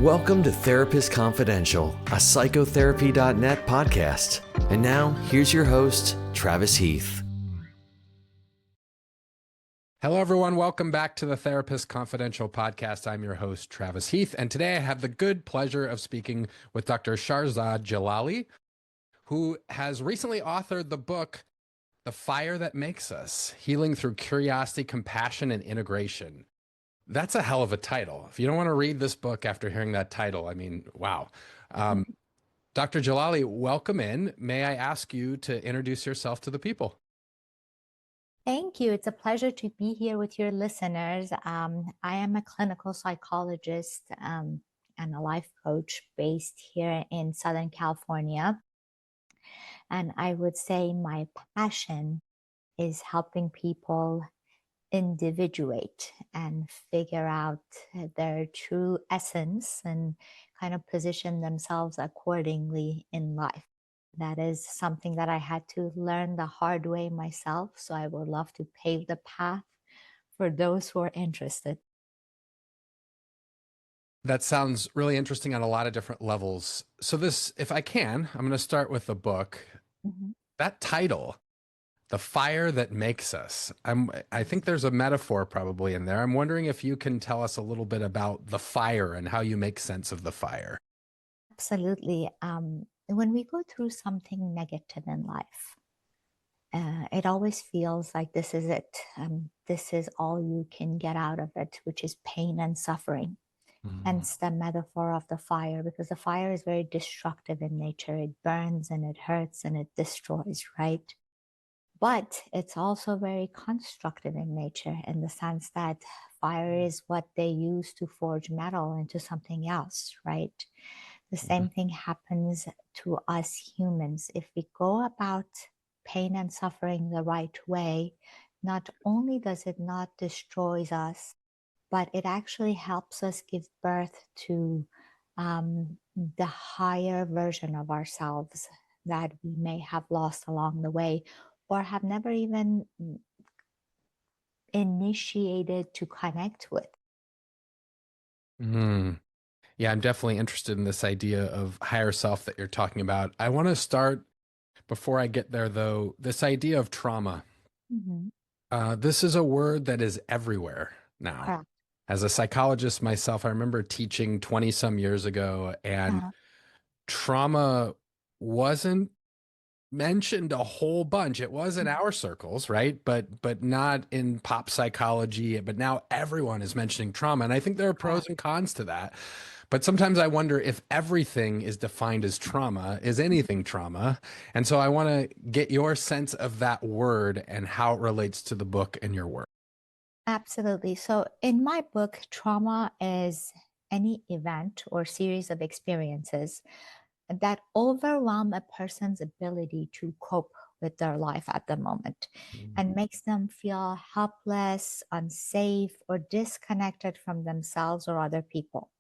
Welcome to Therapist Confidential, a psychotherapy.net podcast. And now, here's your host, Travis Heath. Hello, everyone. Welcome back to the Therapist Confidential podcast. I'm your host, Travis Heath, and today I have the good pleasure of speaking with Dr. Shahrzad Jalali, who has recently authored the book, The Fire That Makes Us, Healing Through Curiosity, Compassion, and Integration. That's a hell of a title. If you don't want to read this book after hearing that title, I mean, wow. Dr. Jalali, welcome in. May I ask you to introduce yourself to the people? Thank you. It's a pleasure to be here with your listeners. I am a clinical psychologist and a life coach based here in Southern California. And I would say my passion is helping people individuate and figure out their true essence and kind of position themselves accordingly in life. That is something that I had to learn the hard way myself. So I would love to pave the path for those who are interested. That sounds really interesting on a lot of different levels. So this, if I can, I'm going to start with the book. That title, The Fire That Makes Us. I think there's a metaphor probably in there. I'm wondering if you can tell us a little bit about the fire and how you make sense of the fire. Absolutely. When we go through something negative in life, it always feels like this is it. This is all you can get out of it, which is pain and suffering. Hence the metaphor of the fire, because the fire is very destructive in nature. It burns and it hurts and it destroys, right? But it's also very constructive in nature in the sense that fire is what they use to forge metal into something else, right? The same thing happens to us humans. If we go about pain and suffering the right way, not only does it not destroy us, but it actually helps us give birth to the higher version of ourselves that we may have lost along the way or have never even initiated to connect with. Yeah, I'm definitely interested in this idea of higher self that you're talking about. I want to start, before I get there though, this idea of trauma. This is a word that is everywhere now. Correct. As a psychologist myself, I remember teaching 20 some years ago, and trauma wasn't mentioned a whole bunch. It was in our circles, right? But not in pop psychology. But now everyone is mentioning trauma. And I think there are pros and cons to that. But sometimes I wonder if everything is defined as trauma. Is anything trauma? And so I want to get your sense of that word and how it relates to the book and your work. Absolutely. So in my book, trauma is any event or series of experiences that overwhelm a person's ability to cope with their life at the moment and makes them feel helpless, unsafe, or disconnected from themselves or other people.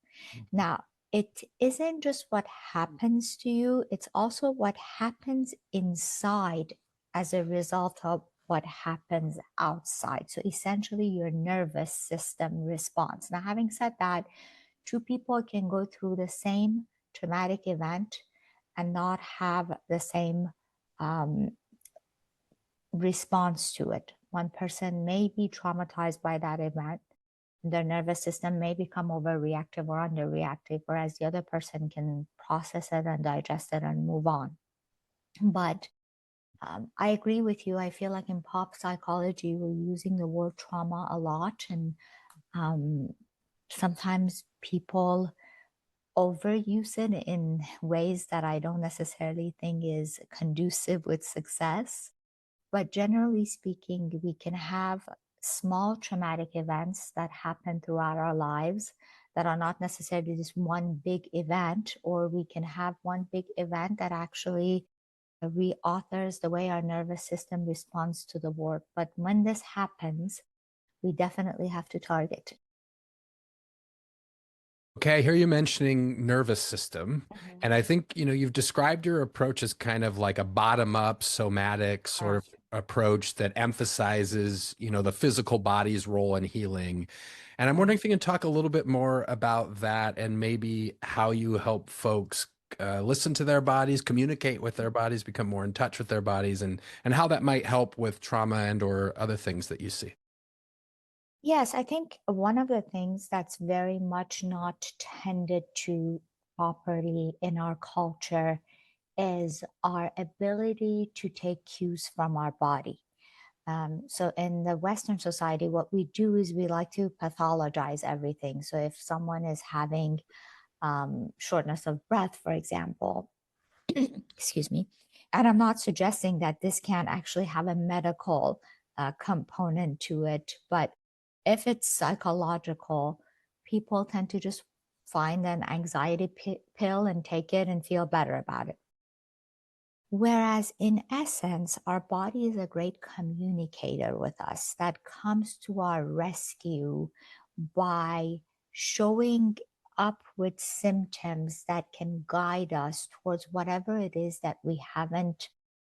Now, it isn't just what happens to you, it's also what happens inside as a result of what happens outside. So essentially, your nervous system response. Now, having said that, two people can go through the same traumatic event and not have the same response to it. One person may be traumatized by that event. Their nervous system may become overreactive or underreactive, whereas the other person can process it and digest it and move on. But I agree with you. I feel like in pop psychology, we're using the word trauma a lot. And sometimes people overuse it in ways that I don't necessarily think is conducive with success. But generally speaking, we can have small traumatic events that happen throughout our lives that are not necessarily just one big event, or we can have one big event that actually reauthors the way our nervous system responds to the work. But when this happens, we definitely have to target. Okay, I hear you mentioning nervous system. And I think, you've described your approach as kind of like a bottom-up somatic sort of approach that emphasizes, the physical body's role in healing. And I'm wondering if you can talk a little bit more about that and maybe how you help folks listen to their bodies, communicate with their bodies, become more in touch with their bodies, and how that might help with trauma and or other things that you see. Yes, I think one of the things that's very much not tended to properly in our culture is our ability to take cues from our body. So in the Western society, what we do is we like to pathologize everything. So if someone is having shortness of breath, for example, excuse me, and I'm not suggesting that this can actually have a medical component to it, but if it's psychological, people tend to just find an anxiety pill and take it and feel better about it. Whereas in essence, our body is a great communicator with us that comes to our rescue by showing up with symptoms that can guide us towards whatever it is that we haven't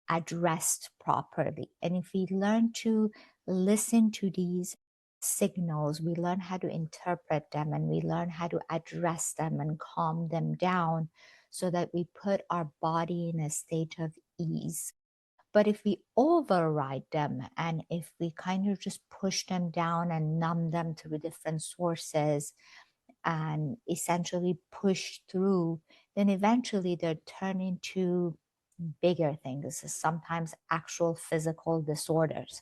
addressed properly. And if we learn to listen to these signals, we learn how to interpret them and we learn how to address them and calm them down so that we put our body in a state of ease. But if we override them and if we kind of just push them down and numb them through different sources and essentially push through, then eventually they turn into bigger things, sometimes actual physical disorders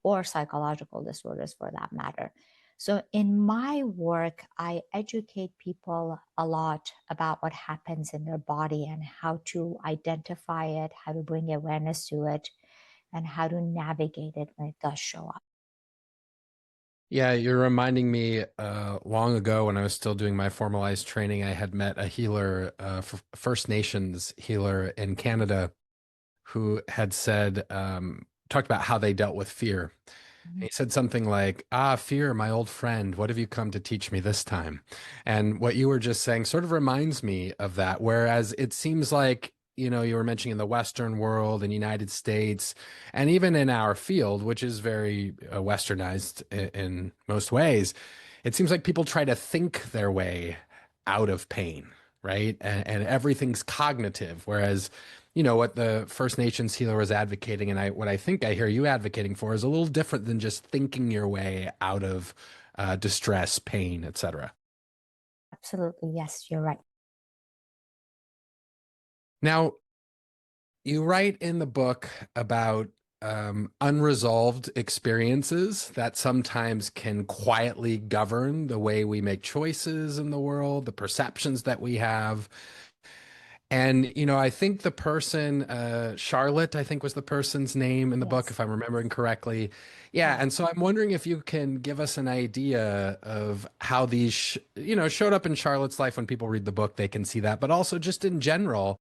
or psychological disorders for that matter. So, in my work, I educate people a lot about what happens in their body and how to identify it, how to bring awareness to it, and how to navigate it when it does show up. Yeah, you're reminding me long ago when I was still doing my formalized training, I had met a healer, First Nations healer in Canada, who had said, talked about how they dealt with fear. Mhm. He said something like, "Ah, fear, my old friend, what have you come to teach me this time?" And what you were just saying sort of reminds me of that. Whereas it seems like, you were mentioning in the Western world and United States, and even in our field, which is very westernized in most ways, it seems like people try to think their way out of pain, right? And everything's cognitive. Whereas what the First Nations healer was advocating, and what I think I hear you advocating for is a little different than just thinking your way out of distress, pain, etc. Absolutely. Yes, you're right. Now, you write in the book about unresolved experiences that sometimes can quietly govern the way we make choices in the world, the perceptions that we have. And, I think the person, Charlotte, I think was the person's name in the book, Yes. if I'm remembering correctly. Yeah. Yes. And so I'm wondering if you can give us an idea of how these, showed up in Charlotte's life. When people read the book, they can see that, but also just in general,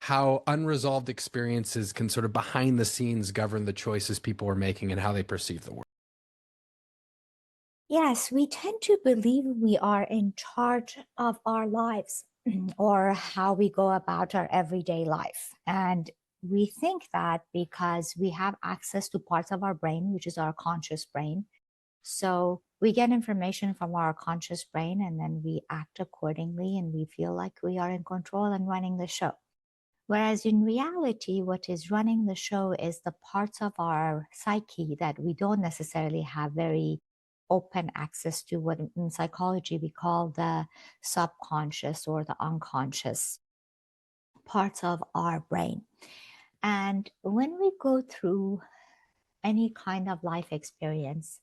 how unresolved experiences can sort of behind the scenes govern the choices people are making and how they perceive the world. Yes, we tend to believe we are in charge of our lives or how we go about our everyday life. And we think that because we have access to parts of our brain, which is our conscious brain. So we get information from our conscious brain and then we act accordingly and we feel like we are in control and running the show. Whereas in reality, what is running the show is the parts of our psyche that we don't necessarily have very open access to, what in psychology we call the subconscious or the unconscious parts of our brain. And when we go through any kind of life experience,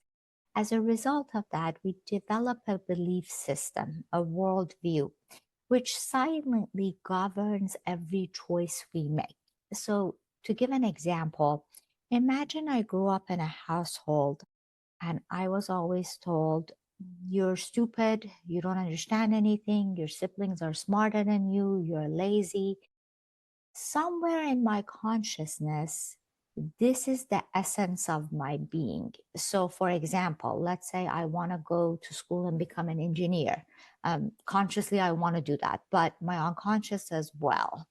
as a result of that, we develop a belief system, a worldview, which silently governs every choice we make. So, to give an example, imagine I grew up in a household and I was always told, you're stupid, you don't understand anything, your siblings are smarter than you, you're lazy. Somewhere in my consciousness, this is the essence of my being. So, for example, let's say I want to go to school and become an engineer. Consciously, I want to do that, but my unconscious says, well,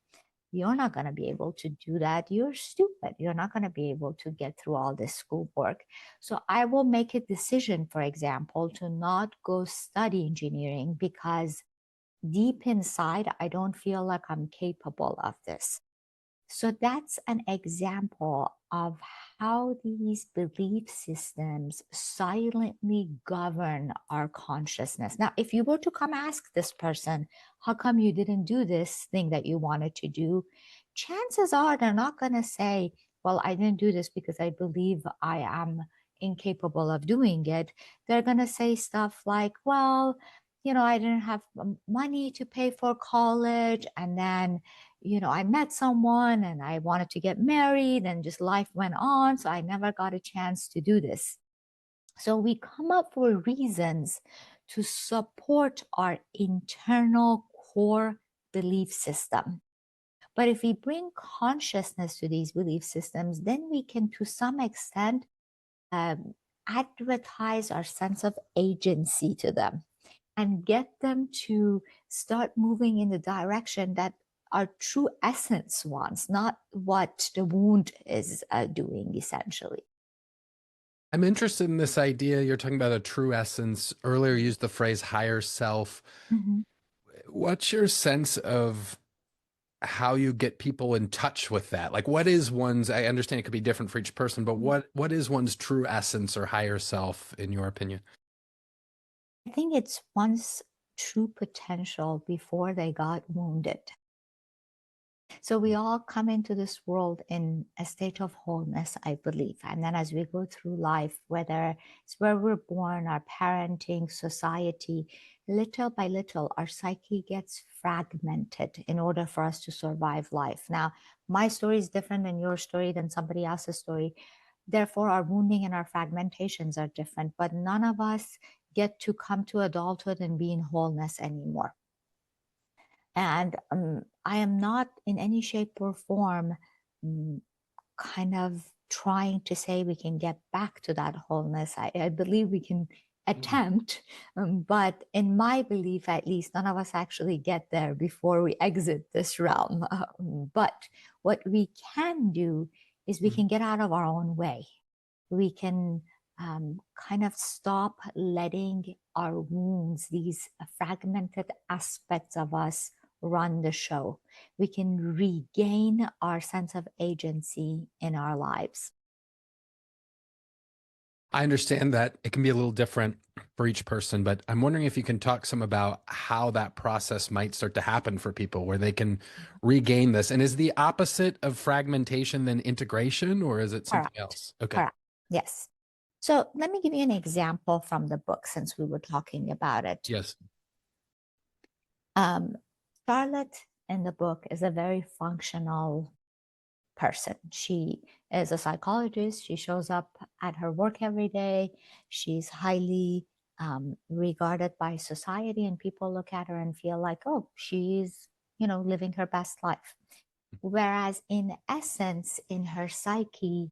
you're not going to be able to do that. You're stupid. You're not going to be able to get through all this schoolwork. So I will make a decision, for example, to not go study engineering because deep inside, I don't feel like I'm capable of this. So that's an example of how these belief systems silently govern our consciousness. Now, if you were to come ask this person, how come you didn't do this thing that you wanted to do? Chances are they're not going to say, well, I didn't do this because I believe I am incapable of doing it. They're going to say stuff like, well, I didn't have money to pay for college. And then I met someone and I wanted to get married and just life went on. So I never got a chance to do this. So we come up with reasons to support our internal core belief system. But if we bring consciousness to these belief systems, then we can, to some extent, advertise our sense of agency to them and get them to start moving in the direction that our true essence wants, not what the wound is doing, essentially. I'm interested in this idea. You're talking about a true essence. Earlier, you used the phrase higher self. Mm-hmm. What's your sense of how you get people in touch with that? Like, what is one's, I understand it could be different for each person, but what is one's true essence or higher self, in your opinion? I think it's one's true potential before they got wounded. So we all come into this world in a state of wholeness, I believe. And then as we go through life, whether it's where we're born, our parenting, society, little by little, our psyche gets fragmented in order for us to survive life. Now, my story is different than your story, than somebody else's story. Therefore, our wounding and our fragmentations are different, but none of us get to come to adulthood and be in wholeness anymore. And I am not in any shape or form kind of trying to say we can get back to that wholeness. I believe we can attempt, but in my belief, at least, none of us actually get there before we exit this realm. But what we can do is we can get out of our own way. We can kind of stop letting our wounds, these fragmented aspects of us, run the show. We can regain our sense of agency in our lives. I understand that it can be a little different for each person, but I'm wondering if you can talk some about how that process might start to happen for people where they can regain this. And is the opposite of fragmentation then integration, or is it something else? Okay. Correct. Yes. So let me give you an example from the book since we were talking about it. Yes. Charlotte in the book is a very functional person. She is a psychologist. She shows up at her work every day. She's highly regarded by society, and people look at her and feel like, oh, she's, living her best life. Whereas in essence, in her psyche,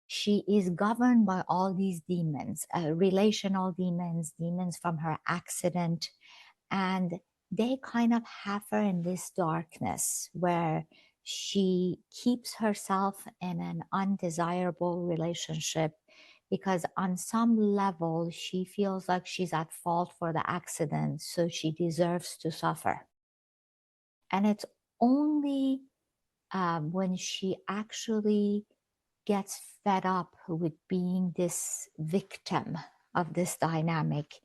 she is governed by all these demons, relational demons, demons from her accident, and they kind of have her in this darkness where she keeps herself in an undesirable relationship because on some level she feels like she's at fault for the accident, so she deserves to suffer. And it's only when she actually gets fed up with being this victim of this dynamic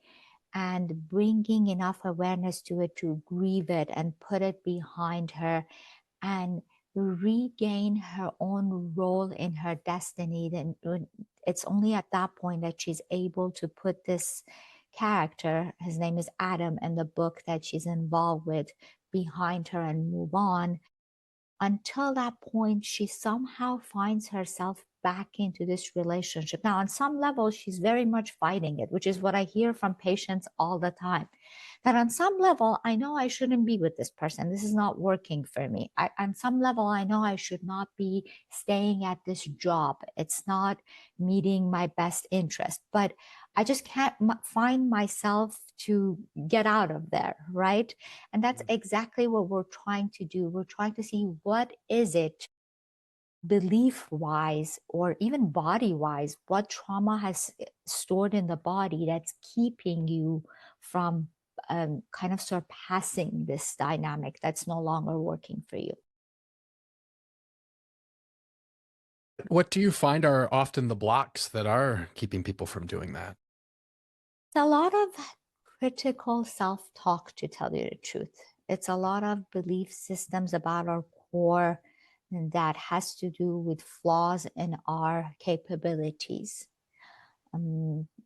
and bringing enough awareness to it to grieve it and put it behind her and regain her own role in her destiny, then it's only at that point that she's able to put this character, his name is Adam, in the book that she's involved with, behind her and move on. Until that point, she somehow finds herself back into this relationship. Now, on some level, she's very much fighting it, which is what I hear from patients all the time. that on some level, I know I shouldn't be with this person. This is not working for me. On some level, I know I should not be staying at this job. It's not meeting my best interest, but I just can't find myself to get out of there, right? And that's exactly what we're trying to do. We're trying to see what is it belief wise or even body wise, what trauma has stored in the body that's keeping you from kind of surpassing this dynamic that's no longer working for you. What do you find are often the blocks that are keeping people from doing that? It's a lot of critical self-talk, to tell you the truth. It's a lot of belief systems about our core that has to do with flaws in our capabilities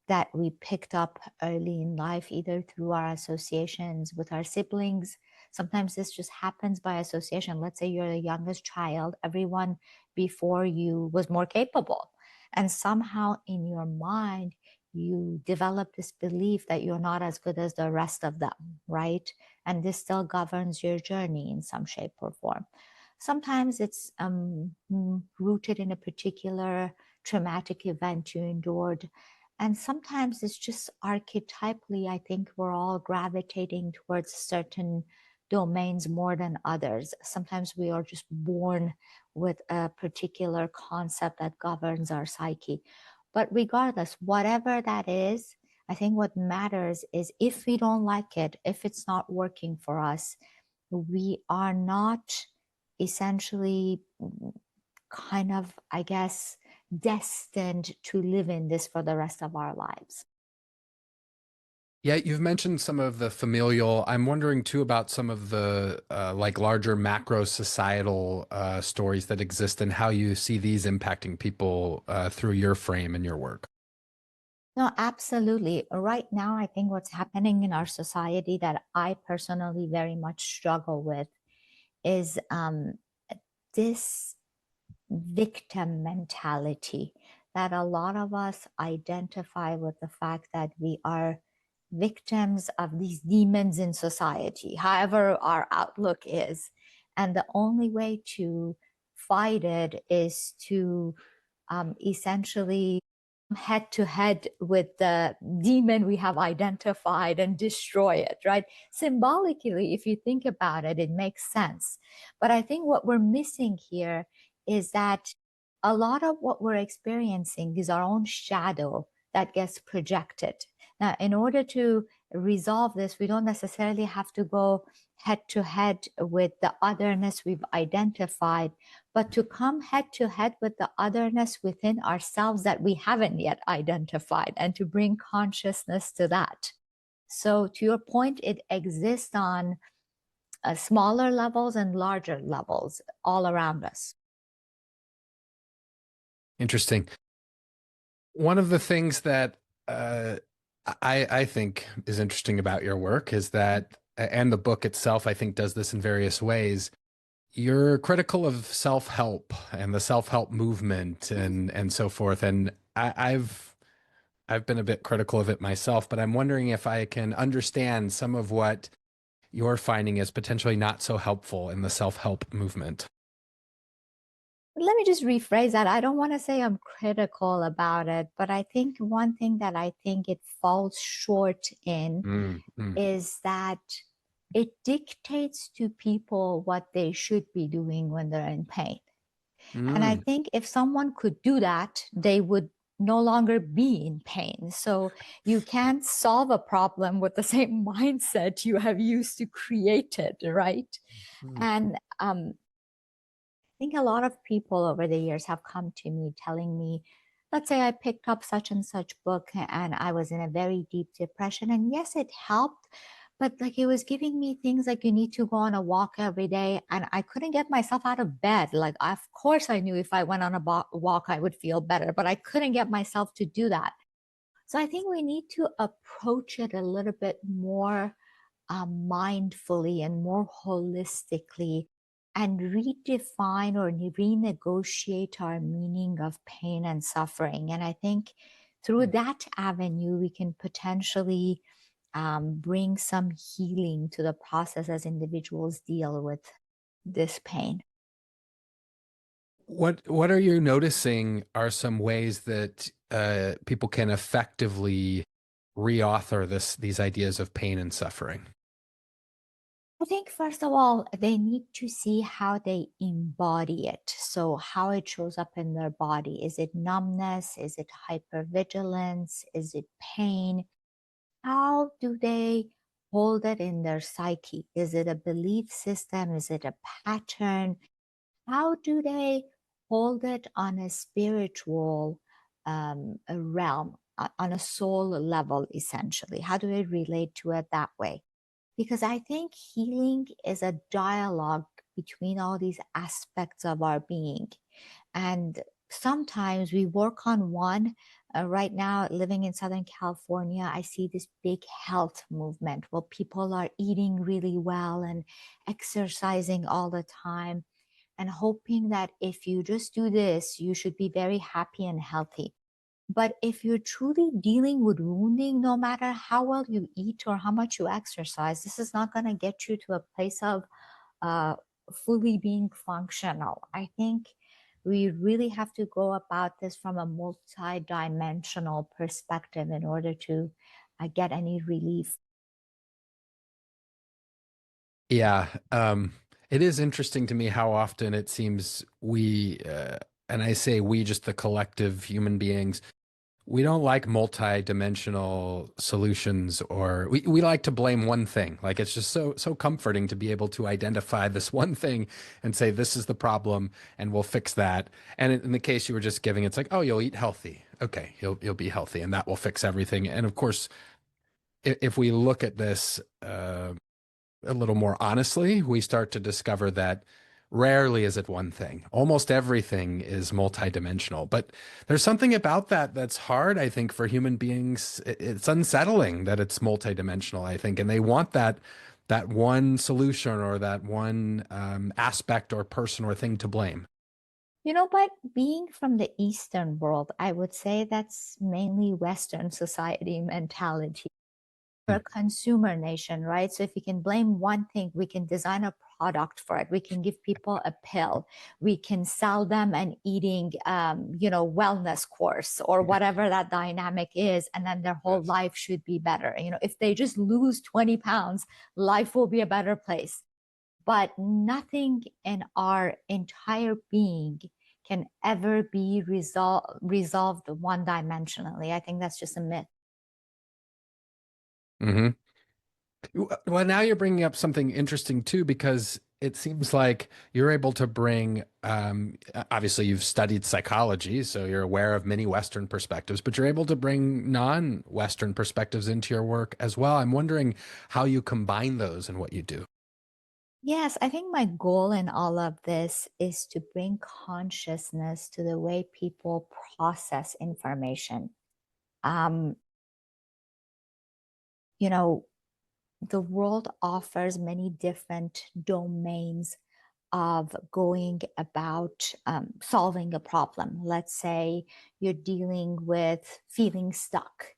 that we picked up early in life, either through our associations with our siblings. Sometimes this just happens by association. Let's say you're the youngest child, everyone before you was more capable. And somehow in your mind, you develop this belief that you're not as good as the rest of them, right? And this still governs your journey in some shape or form. Sometimes it's rooted in a particular traumatic event you endured. And sometimes it's just archetypally, I think we're all gravitating towards certain domains more than others. Sometimes we are just born with a particular concept that governs our psyche. But regardless, whatever that is, I think what matters is if we don't like it, if it's not working for us, we are not essentially kind of, I guess, destined to live in this for the rest of our lives. Yeah, you've mentioned some of the familial. I'm wondering too about some of the like larger macro societal stories that exist and how you see these impacting people through your frame and your work. No, absolutely. Right now, I think what's happening in our society that I personally very much struggle with is this victim mentality that a lot of us identify with the fact that we are victims of these demons in society, however our outlook is. And the only way to fight it is to essentially head to head with the demon we have identified and destroy it, right? Symbolically, if you think about it, it makes sense. But I think what we're missing here is that a lot of what we're experiencing is our own shadow that gets projected. Now, in order to resolve this, we don't necessarily have to go head to head with the otherness we've identified, but to come head to head with the otherness within ourselves that we haven't yet identified and to bring consciousness to that. So, to your point, it exists on smaller levels and larger levels all around us. Interesting. One of the things that I think is interesting about your work is that, and the book itself, I think, does this in various ways. You're critical of self-help and the self-help movement and so forth. And I've been a bit critical of it myself, but I'm wondering if I can understand some of what you're finding as potentially not so helpful in the self-help movement. Let me just rephrase that. I don't want to say I'm critical about it, but I think one thing that I think it falls short in is that it dictates to people what they should be doing when they're in pain. And I think if someone could do that, they would no longer be in pain. So you can't solve a problem with the same mindset you have used to create it, right? And I think a lot of people over the years have come to me telling me, let's say I picked up such and such book and I was in a very deep depression. And yes, it helped, but like it was giving me things like you need to go on a walk every day. And I couldn't get myself out of bed. Like, of course, I knew if I went on a walk, I would feel better, but I couldn't get myself to do that. So I think we need to approach it a little bit more mindfully and more holistically and redefine or renegotiate our meaning of pain and suffering. And I think through that avenue, we can potentially bring some healing to the process as individuals deal with this pain. What are you noticing are some ways that people can effectively reauthor these ideas of pain and suffering? I think, first of all, they need to see how they embody it. So, how it shows up in their body. Is it numbness? Is it hypervigilance? Is it pain? How do they hold it in their psyche? Is it a belief system? Is it a pattern? How do they hold it on a spiritual a realm, on a soul level, essentially? How do they relate to it that way? Because I think healing is a dialogue between all these aspects of our being. And sometimes we work on one. Right now, living in Southern California, I see this big health movement where people are eating really well and exercising all the time and hoping that if you just do this, you should be very happy and healthy. But if you're truly dealing with wounding, no matter how well you eat or how much you exercise, this is not going to get you to a place of uh, fully being functional. I think we really have to go about this from a multi-dimensional perspective in order to get any relief. Yeah, it is interesting to me how often it seems and I say we, just the collective human beings, we don't like multi-dimensional solutions, or we like to blame one thing. Like it's just so comforting to be able to identify this one thing and say this is the problem and we'll fix that. And in the case you were just giving, it's like, oh, you'll eat healthy. Okay, you'll be healthy and that will fix everything. And of course, if we look at this a little more honestly, we start to discover that rarely is it one thing. Almost everything is multidimensional. But there's something about that that's hard, I think, for human beings. It's unsettling that it's multidimensional, I think, and they want that one solution or that one aspect or person or thing to blame. But being from the Eastern world, I would say that's mainly Western society mentality. We're a consumer nation, right? So if we can blame one thing, we can design a product for it. We can give people a pill. We can sell them an eating, wellness course or whatever that dynamic is, and then their whole life should be better. If they just lose 20 pounds, life will be a better place. But nothing in our entire being can ever be resolved one dimensionally. I think that's just a myth. Hmm. Well, now you're bringing up something interesting too, because it seems like you're able to bring, obviously you've studied psychology, so you're aware of many Western perspectives, but you're able to bring non-Western perspectives into your work as well. I'm wondering how you combine those in what you do. Yes, I think my goal in all of this is to bring consciousness to the way people process information. Um, you know, the world offers many different domains of going about solving a problem. Let's say you're dealing with feeling stuck.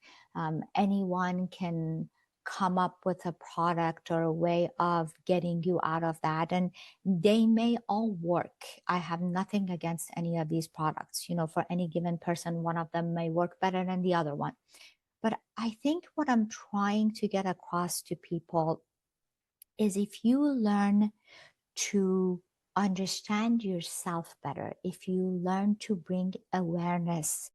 Anyone can come up with a product or a way of getting you out of that. And they may all work. I have nothing against any of these products. For any given person, one of them may work better than the other one. But I think what I'm trying to get across to people is if you learn to understand yourself better, if you learn to bring awareness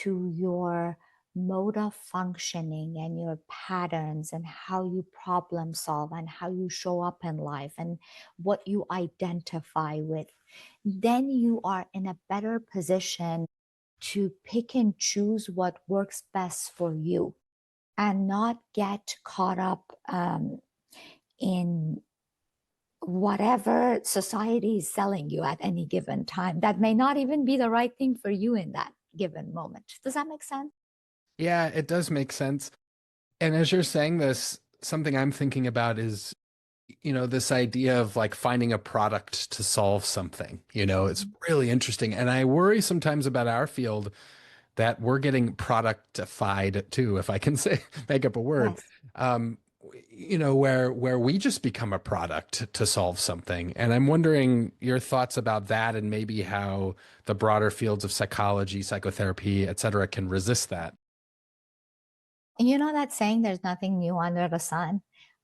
to your mode of functioning and your patterns and how you problem solve and how you show up in life and what you identify with, then you are in a better position to pick and choose what works best for you and not get caught up in whatever society is selling you at any given time. That may not even be the right thing for you in that given moment. Does that make sense? Yeah, it does make sense. And as you're saying this, something I'm thinking about is, this idea of like finding a product to solve something, it's really interesting. And I worry sometimes about our field that we're getting productified too, if I can say, make up a word. Yes. Um, where we just become a product to solve something. And I'm wondering your thoughts about that and maybe how the broader fields of psychology, psychotherapy, et cetera, can resist that. You know that saying, there's nothing new under the sun?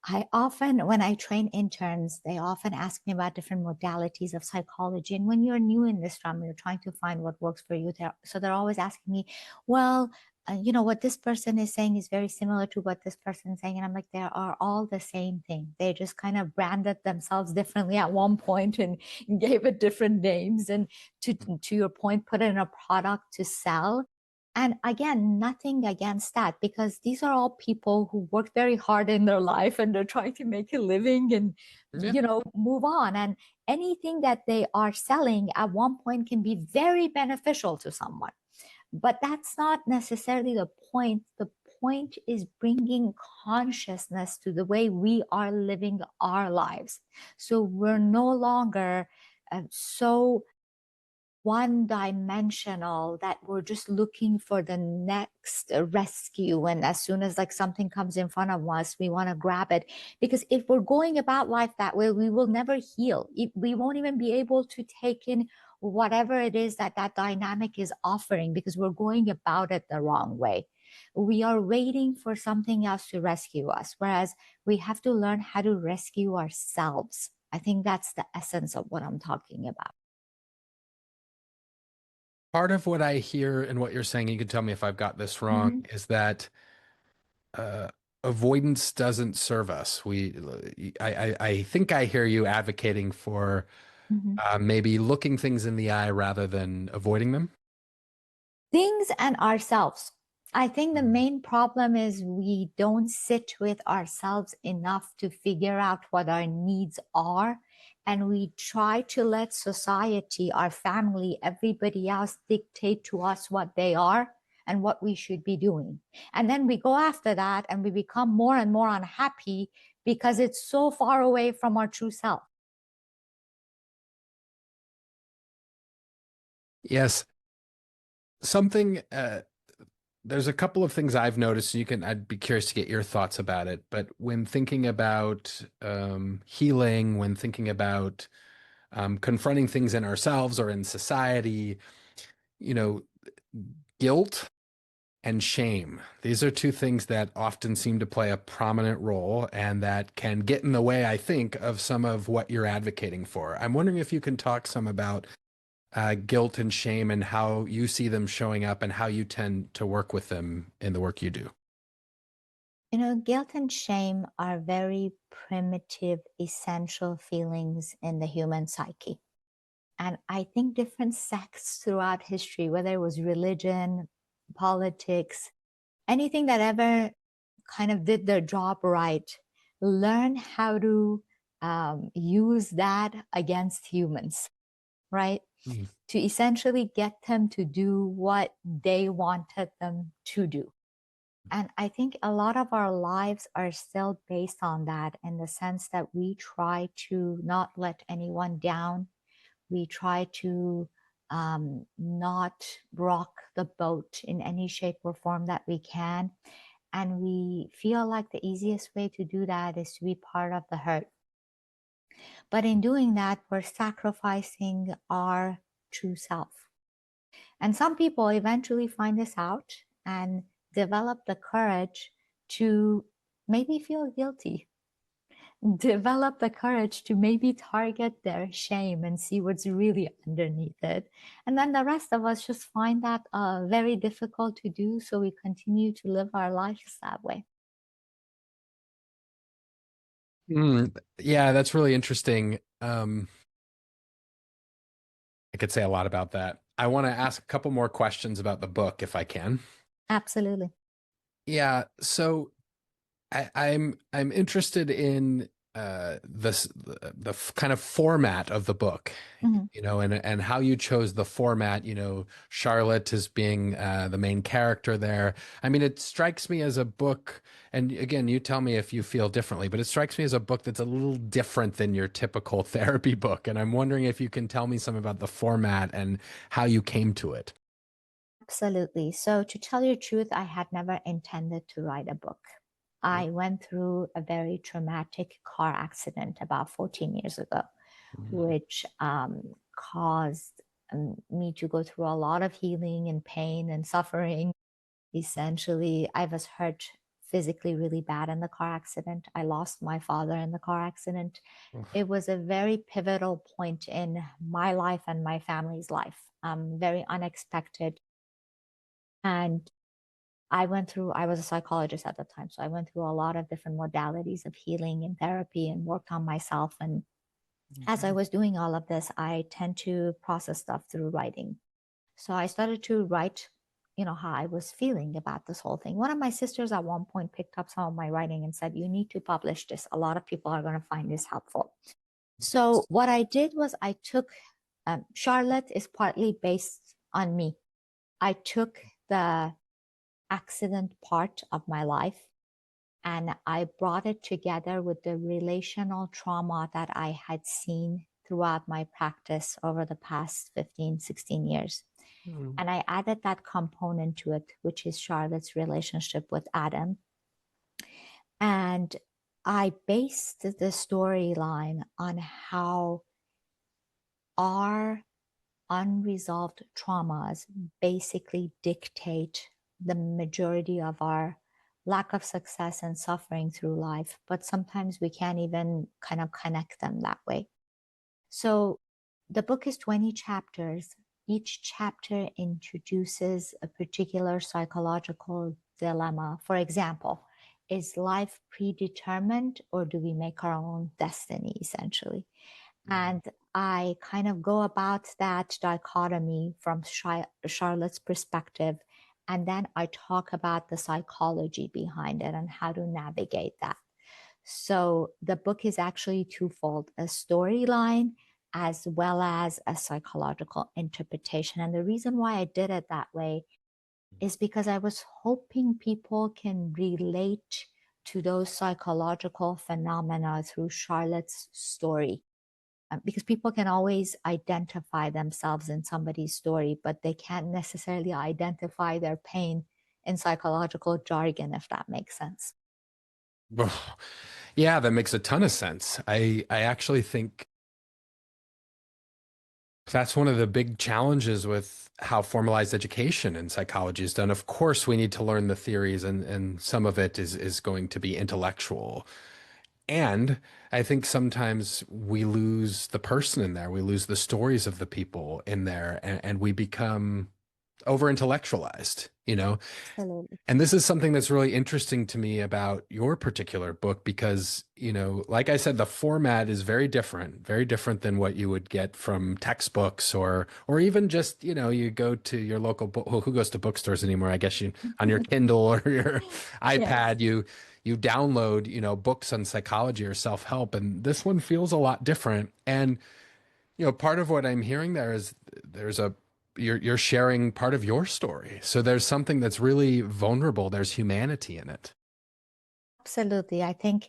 I often, when I train interns, they often ask me about different modalities of psychology. And when you're new in this realm, you're trying to find what works for you. So they're always asking me, well, what this person is saying is very similar to what this person is saying. And I'm like, they are all the same thing. They just kind of branded themselves differently at one point and gave it different names. And to your point, put it in a product to sell. And again, nothing against that, because these are all people who work very hard in their life and they're trying to make a living and, Yeah. move on. And anything that they are selling at one point can be very beneficial to someone. But that's not necessarily the point. The point is bringing consciousness to the way we are living our lives. So we're no longer so one dimensional that we're just looking for the next rescue, and as soon as like something comes in front of us we want to grab it, because if we're going about life that way we will never heal. We won't even be able to take in whatever it is that that dynamic is offering, because we're going about it the wrong way. We are waiting for something else to rescue us, whereas we have to learn how to rescue ourselves. I think that's the essence of what I'm talking about. Part of what I hear and what you're saying, you can tell me if I've got this wrong, Mhm. is that uh, avoidance doesn't serve us. I think I hear you advocating for Mhm. maybe looking things in the eye rather than avoiding them. Things and ourselves. I think the Mm. main problem is we don't sit with ourselves enough to figure out what our needs are. And we try to let society, our family, everybody else dictate to us what they are and what we should be doing. And then we go after that and we become more and more unhappy because it's so far away from our true self. Yes, something. There's a couple of things I've noticed. I'd be curious to get your thoughts about it. But when thinking about healing, when thinking about confronting things in ourselves or in society, you know, guilt and shame. These are two things that often seem to play a prominent role and that can get in the way, I think, of some of what you're advocating for. I'm wondering if you can talk some about guilt and shame and how you see them showing up and how you tend to work with them in the work you do. Guilt and shame are very primitive, essential feelings in the human psyche. And I think different sects throughout history, whether it was religion, politics, anything that ever kind of did their job right, learn how to use that against humans, right? Mm. To essentially get them to do what they wanted them to do. And I think a lot of our lives are still based on that, in the sense that we try to not let anyone down. We try to not rock the boat in any shape or form that we can. And we feel like the easiest way to do that is to be part of the herd. But in doing that, we're sacrificing our true self. And some people eventually find this out and develop the courage to maybe feel guilty, develop the courage to maybe target their shame and see what's really underneath it. And then the rest of us just find that very difficult to do. So we continue to live our lives that way. Yeah, that's really interesting. I could say a lot about that. I want to ask a couple more questions about the book if I can. Absolutely. Yeah, so I'm interested in the kind of format of the book, Mhm. and how you chose the format. Charlotte as being the main character there. I mean, it strikes me as a book, and again, you tell me if you feel differently, but it strikes me as a book that's a little different than your typical therapy book, and I'm wondering if you can tell me some about the format and how you came to it. Absolutely. So, to tell you the truth, I had never intended to write a book. I went through a very traumatic car accident about 14 years ago, which caused me to go through a lot of healing and pain and suffering. Essentially, I was hurt physically really bad in the car accident. I lost my father in the car accident. Oof. It was a very pivotal point in my life and my family's life, very unexpected. And I was a psychologist at the time. So I went through a lot of different modalities of healing and therapy and worked on myself. And as I was doing all of this, I tend to process stuff through writing. So I started to write, how I was feeling about this whole thing. One of my sisters at one point picked up some of my writing and said, "You need to publish this. A lot of people are going to find this helpful." So what I did was I took, Charlotte is partly based on me. I took the accident part of my life and I brought it together with the relational trauma that I had seen throughout my practice over the past 15, 16 years. And I added that component to it, which is Charlotte's relationship with Adam. And I based the storyline on how our unresolved traumas basically dictate the majority of our lack of success and suffering through life, but sometimes we can't even kind of connect them that way. So the book is 20 chapters. Each chapter introduces a particular psychological dilemma. For example, is life predetermined or do we make our own destiny, essentially? And I kind of go about that dichotomy from Charlotte's perspective. And then I talk about the psychology behind it and how to navigate that. So the book is actually twofold, a storyline as well as a psychological interpretation. And the reason why I did it that way is because I was hoping people can relate to those psychological phenomena through Charlotte's story. Because people can always identify themselves in somebody's story, but they can't necessarily identify their pain in psychological jargon, if that makes sense. Yeah, that makes a ton of sense. I actually think that's one of the big challenges with how formalized education in psychology is done. Of course, we need to learn the theories, and some of it is going to be intellectual. And I think sometimes we lose the person in there. We lose the stories of the people in there, and we become over intellectualized, you know? Absolutely. And this is something that's really interesting to me about your particular book because, like I said, the format is very different than what you would get from textbooks or even just, you go to your local book. Well, who goes to bookstores anymore? I guess you on your Kindle or your Yes. iPad, you download, books on psychology or self-help, and this one feels a lot different. And part of what I'm hearing there is there's a you're sharing part of your story. So there's something that's really vulnerable. There's humanity in it. Absolutely. I think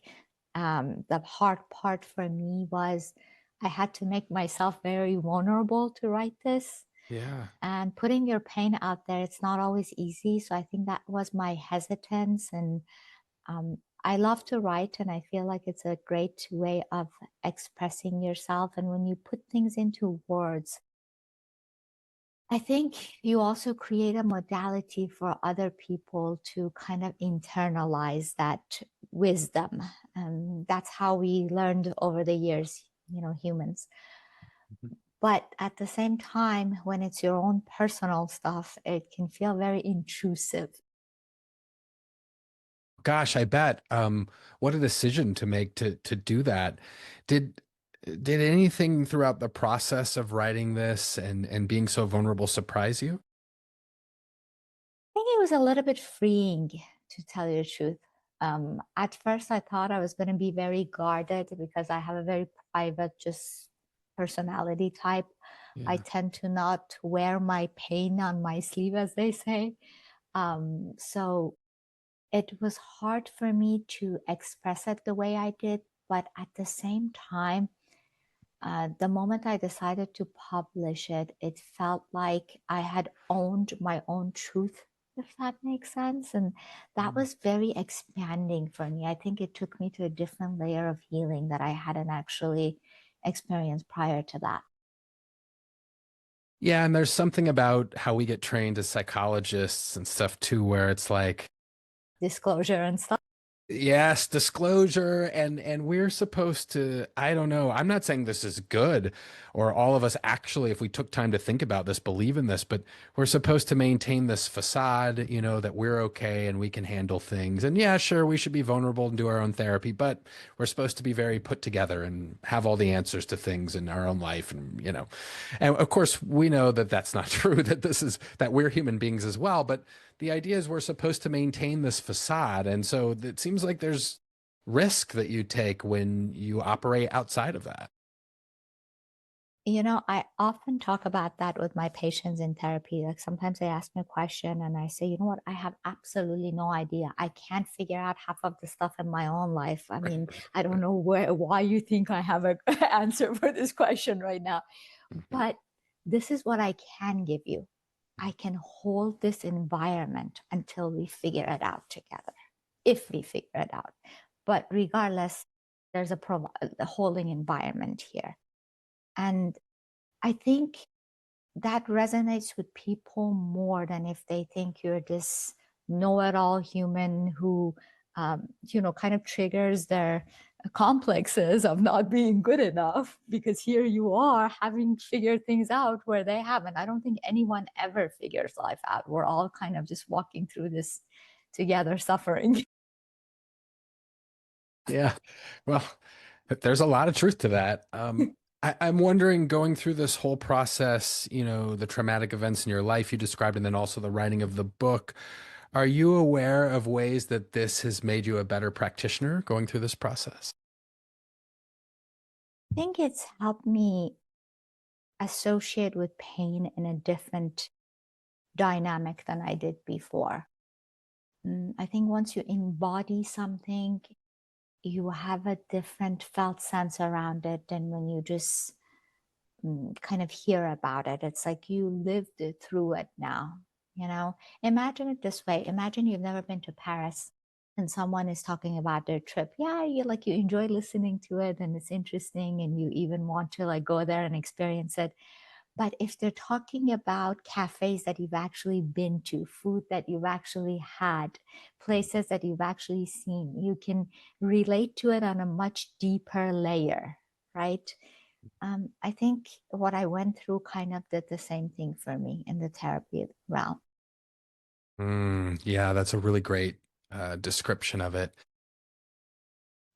the hard part for me was I had to make myself very vulnerable to write this. Yeah. And putting your pain out there, it's not always easy. So I think that was my hesitance. And I love to write, and I feel like it's a great way of expressing yourself. And when you put things into words, I think you also create a modality for other people to kind of internalize that wisdom. And that's how we learned over the years, humans. But at the same time, when it's your own personal stuff, it can feel very intrusive. Gosh, I bet. What a decision to make to do that. Did did anything throughout the process of writing this and being so vulnerable surprise you? I think it was a little bit freeing, to tell you the truth. At first, I thought I was going to be very guarded because I have a very private, just personality type. I Yeah. tend to not wear my pain on my sleeve, as they say. So it was hard for me to express it the way I did, but at the same time, The moment I decided to publish it, it felt like I had owned my own truth, if that makes sense. And that was very expanding for me. I think it took me to a different layer of healing that I hadn't actually experienced prior to that. Yeah, and there's something about how we get trained as psychologists and stuff too, where it's like, Disclosure and stuff. yes, disclosure, and we're supposed to, I don't know. I'm not saying this is good or all of us actually, if we took time to think about this, believe in this, but we're supposed to maintain this facade, that we're okay and we can handle things. And yeah, sure, we should be vulnerable and do our own therapy, but we're supposed to be very put together and have all the answers to things in our own life. And of course, we know that that's not true, that we're human beings as well, but the idea is we're supposed to maintain this facade. And so it seems like there's risk that you take when you operate outside of that. I often talk about that with my patients in therapy. Like sometimes they ask me a question and I say, you know what, I have absolutely no idea. I can't figure out half of the stuff in my own life. I mean, I don't know why you think I have an answer for this question right now. But this is what I can give you. I can hold this environment until we figure it out together, if we figure it out. But regardless, there's a holding environment here. And I think that resonates with people more than if they think you're this know-it-all human who, kind of triggers their complexes of not being good enough because here you are having figured things out where they haven't. I don't think anyone ever figures life out. We're all kind of just walking through this together, suffering. Yeah. Well, there's a lot of truth to that. I'm wondering, going through this whole process, the traumatic events in your life you described, and then also the writing of the book, are you aware of ways that this has made you a better practitioner going through this process? I think it's helped me associate with pain in a different dynamic than I did before. I think once you embody something, you have a different felt sense around it than when you just kind of hear about it. It's like you lived it through it now. Imagine it this way. Imagine you've never been to Paris and someone is talking about their trip. Yeah, you enjoy listening to it and it's interesting and you even want to like go there and experience it. But if they're talking about cafes that you've actually been to, food that you've actually had, places that you've actually seen, you can relate to it on a much deeper layer, right? I think what I went through kind of did the same thing for me in the therapy realm. Yeah, that's a really great description of it.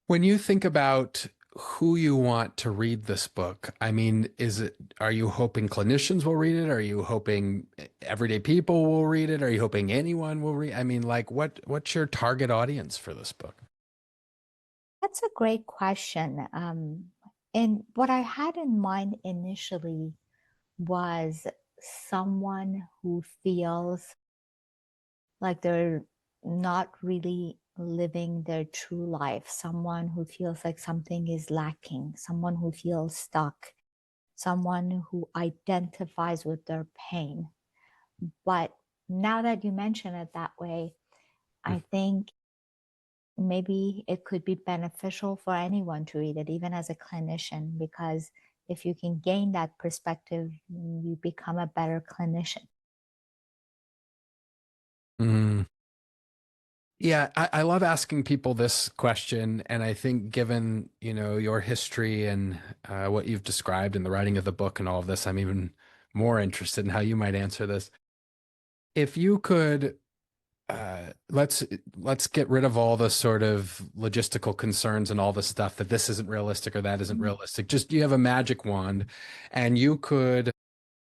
When you think about who you want to read this book, I mean, are you hoping clinicians will read it? Are you hoping everyday people will read it? Are you hoping anyone will read? I mean, like what's your target audience for this book? That's a great question. And what I had in mind initially was someone who feels like they're not really living their true life, someone who feels like something is lacking, someone who feels stuck, someone who identifies with their pain. But now that you mention it that way, I think maybe it could be beneficial for anyone to read it, even as a clinician, because if you can gain that perspective, you become a better clinician. Mm. Yeah, I love asking people this question, and I think given your history and what you've described in the writing of the book and all of this, I'm even more interested in how you might answer this. If you could, let's get rid of all the sort of logistical concerns and all the stuff that this isn't realistic or that isn't realistic. Just you have a magic wand, and you could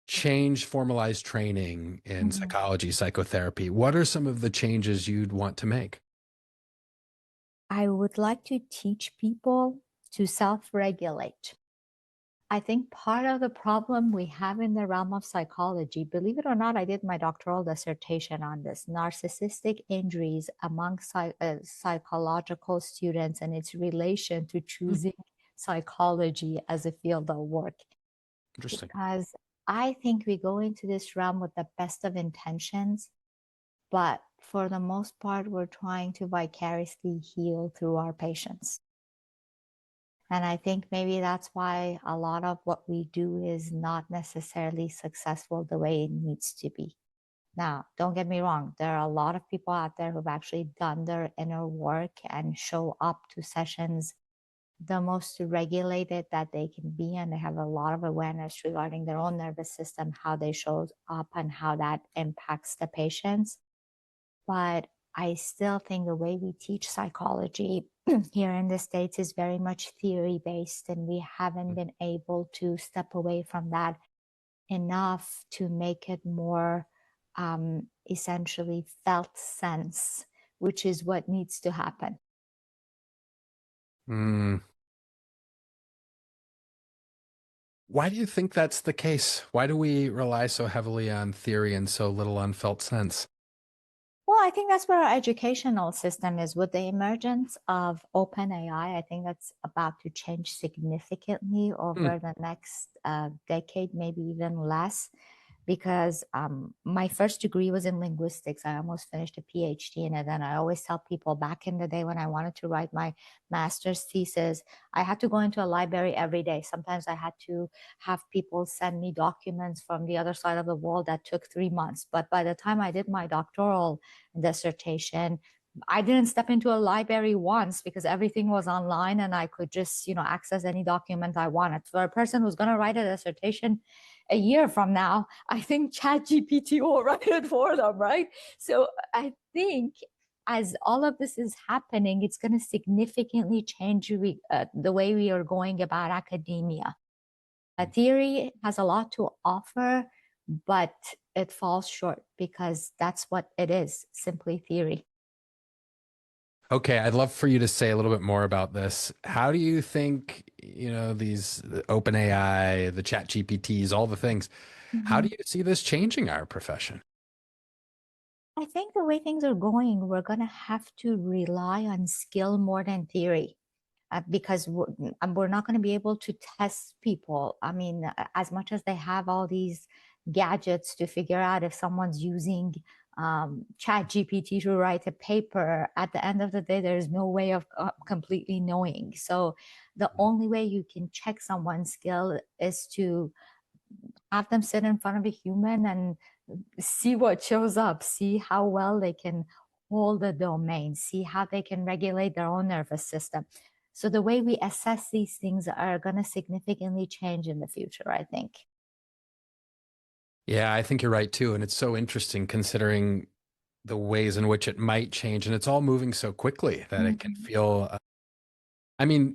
change formalized training in Mhm. psychology, psychotherapy. What are some of the changes you'd want to make? I would like to teach people to self regulate. I think part of the problem we have in the realm of psychology, believe it or not, I did my doctoral dissertation on this narcissistic injuries among psychological students and its relation to choosing psychology as a field of work. Interesting. Because I think we go into this realm with the best of intentions, but for the most part, we're trying to vicariously heal through our patients. And I think maybe that's why a lot of what we do is not necessarily successful the way it needs to be. Now, don't get me wrong, there are a lot of people out there who've actually done their inner work and show up to sessions the most regulated that they can be, and they have a lot of awareness regarding their own nervous system, how they show up and how that impacts the patients. But I still think the way we teach psychology here in the States is very much theory-based, and we haven't been able to step away from that enough to make it more essentially felt sense, which is what needs to happen. Why do you think that's the case? Why do we rely so heavily on theory and so little on felt sense? Well, I think that's where our educational system is. With the emergence of OpenAI, I think that's about to change significantly over the next decade, maybe even less, because my first degree was in linguistics. I almost finished a PhD in it. And I always tell people, back in the day when I wanted to write my master's thesis, I had to go into a library every day. Sometimes I had to have people send me documents from the other side of the world that took 3 months. But by the time I did my doctoral dissertation, I didn't step into a library once because everything was online and I could just, access any document I wanted. For a person who's going to write a dissertation a year from now, I think ChatGPT will write it for them, right? So I think as all of this is happening, it's going to significantly change the way we are going about academia. Theory has a lot to offer, but it falls short because that's what it is, simply theory. Okay, I'd love for you to say a little bit more about this. How do you think, these OpenAI, the Chat GPTs, all the things, how do you see this changing our profession? I think the way things are going, we're going to have to rely on skill more than theory. Because we're not going to be able to test people. I mean, as much as they have all these gadgets to figure out if someone's using Chat GPT to write a paper, at the end of the day, there's no way of completely knowing. So the only way you can check someone's skill is to have them sit in front of a human and see what shows up, see how well they can hold the domain, see how they can regulate their own nervous system. So the way we assess these things are going to significantly change in the future, I think. Yeah, I think you're right too. And it's so interesting considering the ways in which it might change. And it's all moving so quickly that it can feel,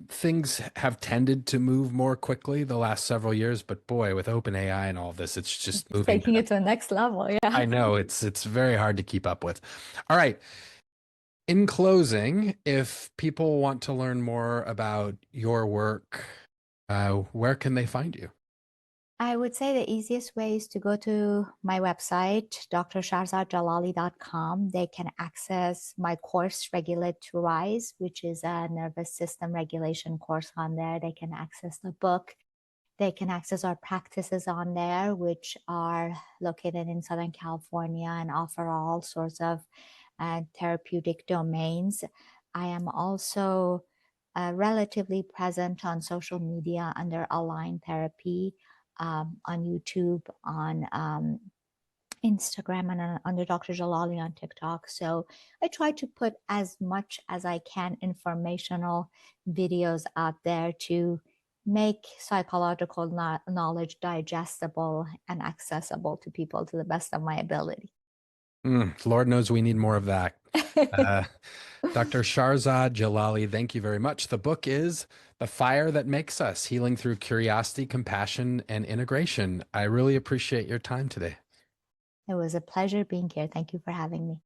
things have tended to move more quickly the last several years, but boy, with OpenAI and all of this, it's just moving. Taking it to the next level. Yeah. I know it's very hard to keep up with. All right. In closing, if people want to learn more about your work, where can they find you? I would say the easiest way is to go to my website, drshahrzadjalali.com. They can access my course, Regulate to Rise, which is a nervous system regulation course on there. They can access the book. They can access our practices on there, which are located in Southern California and offer all sorts of therapeutic domains. I am also relatively present on social media under Align Therapy, on YouTube, on Instagram, and under Dr. Jalali on TikTok. So I try to put as much as I can informational videos out there to make psychological knowledge digestible and accessible to people to the best of my ability. Lord knows we need more of that. Dr. Shahrzad Jalali, thank you very much. The book is The Fire That Makes Us, Healing Through Curiosity, Compassion, and Integration. I really appreciate your time today. It was a pleasure being here. Thank you for having me.